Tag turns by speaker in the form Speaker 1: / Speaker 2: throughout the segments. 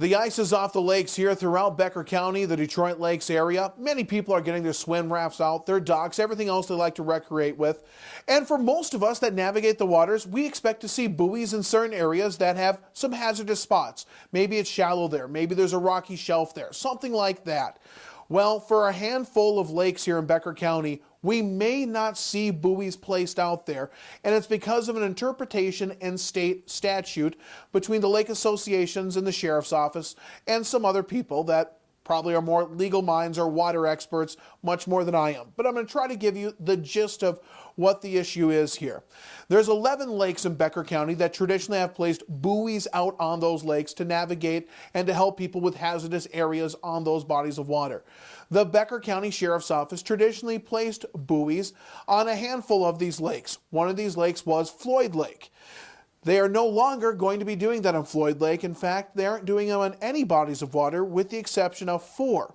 Speaker 1: The ice is off the lakes here throughout Becker County, the Detroit Lakes area. Many people are getting their swim rafts out, their docks, everything else they like to recreate with. And for most of us that navigate the waters, we expect to see buoys in certain areas that have some hazardous spots. Maybe it's shallow there, maybe there's a rocky shelf there, something like that. Well, for a handful of lakes here in Becker County, we may not see buoys placed out there, and it's because of an interpretation in state statute between the lake associations and the sheriff's office and some other people that probably are more legal minds or water experts, much more than I am. But I'm going to try to give you the gist of what the issue is here. There's 11 lakes in Becker County that traditionally have placed buoys out on those lakes to navigate and to help people with hazardous areas on those bodies of water. The Becker County Sheriff's Office traditionally placed buoys on a handful of these lakes. One of these lakes was Floyd Lake. They are no longer going to be doing that on Floyd Lake. In fact, they aren't doing them on any bodies of water with the exception of 4.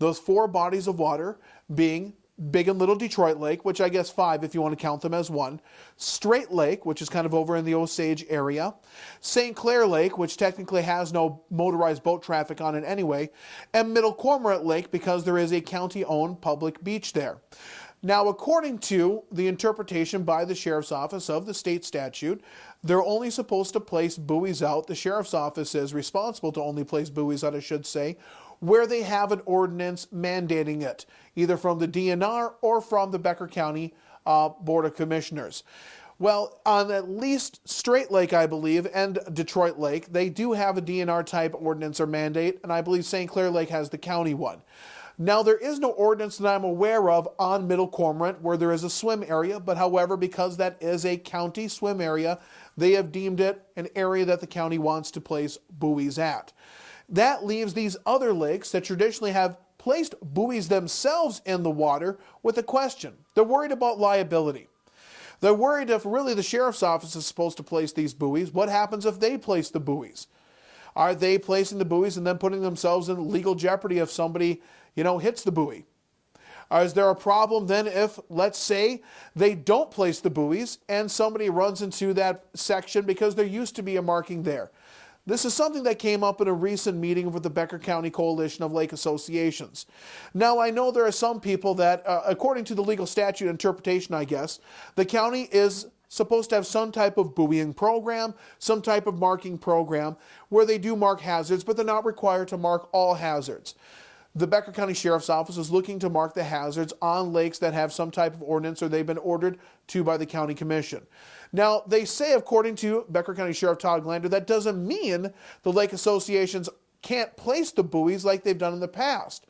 Speaker 1: Those 4 bodies of water being Big and Little Detroit Lake, which I guess 5 if you want to count them as one, Straight Lake, which is kind of over in the Osage area, St. Clair Lake, which technically has no motorized boat traffic on it anyway, and Middle Cormorant Lake because there is a county-owned public beach there. Now, according to the interpretation by the Sheriff's Office of the state statute, they're only supposed to place buoys out. The Sheriff's Office is responsible to only place buoys out, I should say, where they have an ordinance mandating it, either from the DNR or from the Becker County Board of Commissioners. Well, on at least Straight Lake, I believe, and Detroit Lake, they do have a DNR type ordinance or mandate, and I believe St. Clair Lake has the county one. Now, there is no ordinance that I'm aware of on Middle Cormorant where there is a swim area, but however, because that is a county swim area, they have deemed it an area that the county wants to place buoys at. That leaves these other lakes that traditionally have placed buoys themselves in the water with a question. They're worried about liability. They're worried if really the Sheriff's Office is supposed to place these buoys, what happens if they place the buoys? Are they placing the buoys and then putting themselves in legal jeopardy if somebody, hits the buoy? Or is there a problem then if, let's say, they don't place the buoys and somebody runs into that section because there used to be a marking there? This is something that came up in a recent meeting with the Becker County Coalition of Lake Associations. Now, I know there are some people that, according to the legal statute interpretation, I guess, the county is supposed to have some type of buoying program, some type of marking program where they do mark hazards, but they're not required to mark all hazards. The Becker County Sheriff's Office is looking to mark the hazards on lakes that have some type of ordinance or they've been ordered to by the county commission. Now, they say, according to Becker County Sheriff Todd Glander, that doesn't mean the lake associations can't place the buoys like they've done in the past.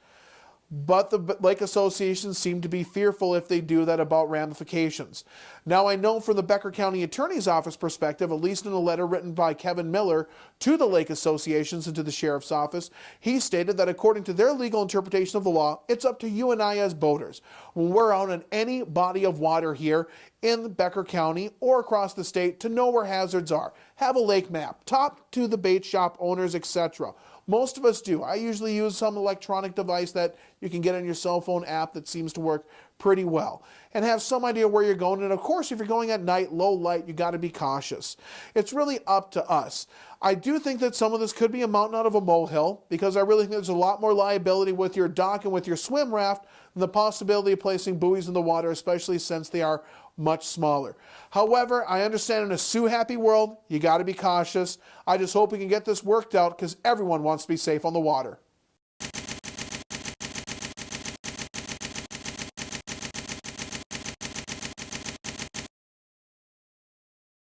Speaker 1: But the lake associations seem to be fearful if they do that about ramifications. Now, I know from the Becker County Attorney's Office perspective, at least in a letter written by Kevin Miller to the lake associations and to the Sheriff's Office, he stated that according to their legal interpretation of the law, it's up to you and I as boaters. When we're out on any body of water here in Becker County or across the state to know where hazards are. Have a lake map. Talk to the bait shop owners, etc. Most of us do. I usually use some electronic device that you can get on your cell phone app that seems to work pretty well and have some idea where you're going. And of course, if you're going at night, low light, you got to be cautious. It's really up to us. I do think that some of this could be a mountain out of a molehill because I really think there's a lot more liability with your dock and with your swim raft than the possibility of placing buoys in the water, especially since they are much smaller. However, I understand in a sue-happy world, you got to be cautious. I just hope we can get this worked out because everyone wants to be safe on the water.